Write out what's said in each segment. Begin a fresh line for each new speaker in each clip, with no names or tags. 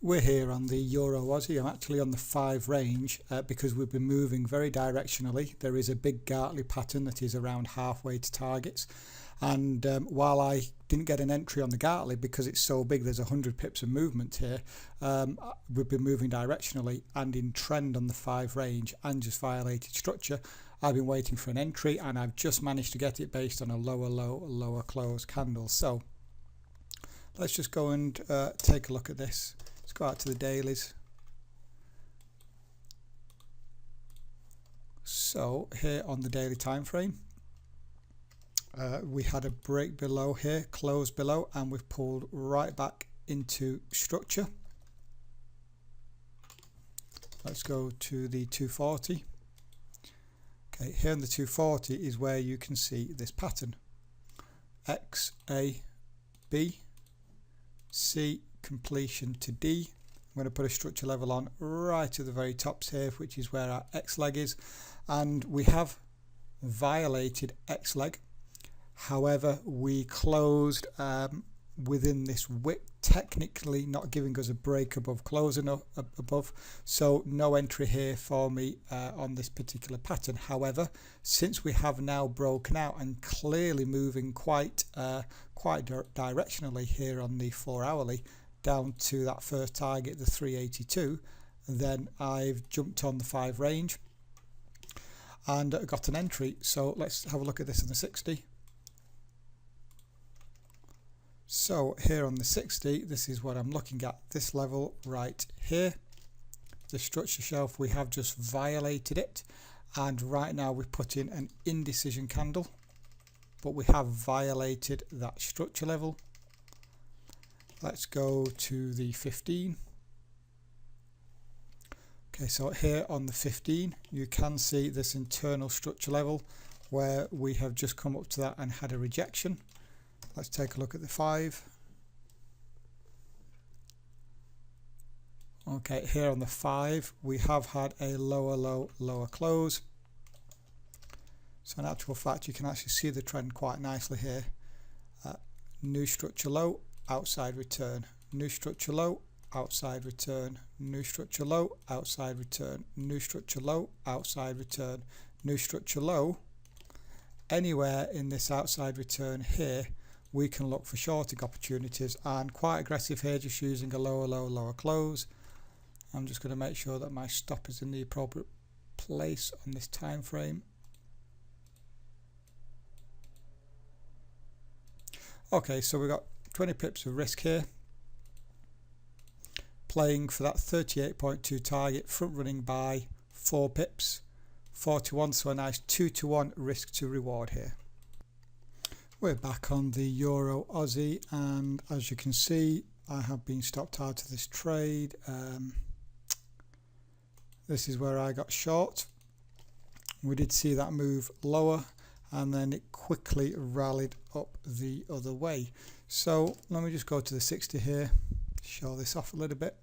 We're here on the Euro Aussie. I'm actually on the 5 range because we've been moving very directionally. There is a big Gartley pattern that is around halfway to targets, and while I didn't get an entry on the Gartley because it's so big, there's 100 pips of movement here, we've been moving directionally and in trend on the 5 range and just violated structure. I've been waiting for an entry and I've just managed to get it based on a lower low, lower close candle. So let's just go and take a look at this. Let's go out to the dailies. So here on the daily time frame, we had a break below here, close below, and we've pulled right back into structure. Let's go to the 240. Okay, here on the 240 is where you can see this pattern. X, A, B, C, completion to D. I'm going to put a structure level on right at the very tops here, which is where our X leg is, and we have violated X leg. However, we closed within this wick, technically not giving us a break above close enough above, so no entry here for me on this particular pattern. However, since we have now broken out and clearly moving quite directionally here on the 4 hourly down to that first target, the 382, then I've jumped on the 5 range and got an entry. So let's have a look at this on the 60. So here on the 60, this is what I'm looking at, this level right here, the structure shelf. We have just violated it, and right now we've put in an indecision candle, but we have violated that structure level. Let's go to the 15. Okay, so here on the 15 you can see this internal structure level where we have just come up to that and had a rejection. Let's take a look at the 5. Okay, here on the 5 we have had a lower low, lower close. So in actual fact you can actually see the trend quite nicely here. New structure low, outside return, new structure low, outside return, new structure low, outside return, new structure low, outside return, new structure low. Anywhere in this outside return here we can look for shorting opportunities, and quite aggressive here, just using a lower low, lower close. I'm just going to make sure that my stop is in the appropriate place on this time frame. Okay, so we've got 20 pips of risk here, playing for that 38.2 target, front running by 4 pips, 4 to 1, so a nice 2 to 1 risk to reward here. We're back on the Euro Aussie, and as you can see I have been stopped out of this trade. This is where I got short. We did see that move lower and then it quickly rallied up the other way. So let me just go to the 60 here, show this off a little bit.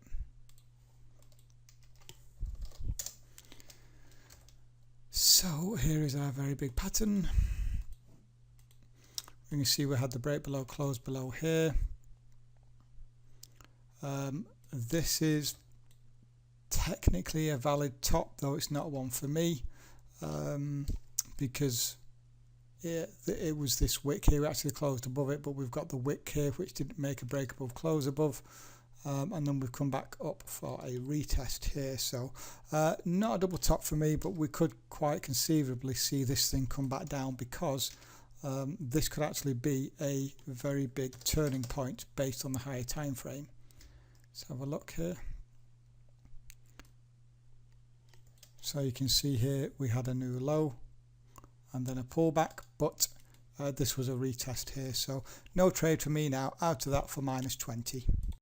So here is our very big pattern. You can see we had the break below, close below here. This is technically a valid top, though it's not one for me, because it was this wick here. We actually closed above it, but we've got the wick here which didn't make a break above, close above, and then we've come back up for a retest here. So not a double top for me, but we could quite conceivably see this thing come back down, because this could actually be a very big turning point based on the higher time frame. Let's have a look here. So you can see here we had a new low and then a pullback, but this was a retest here, so no trade for me now, out of that for -20.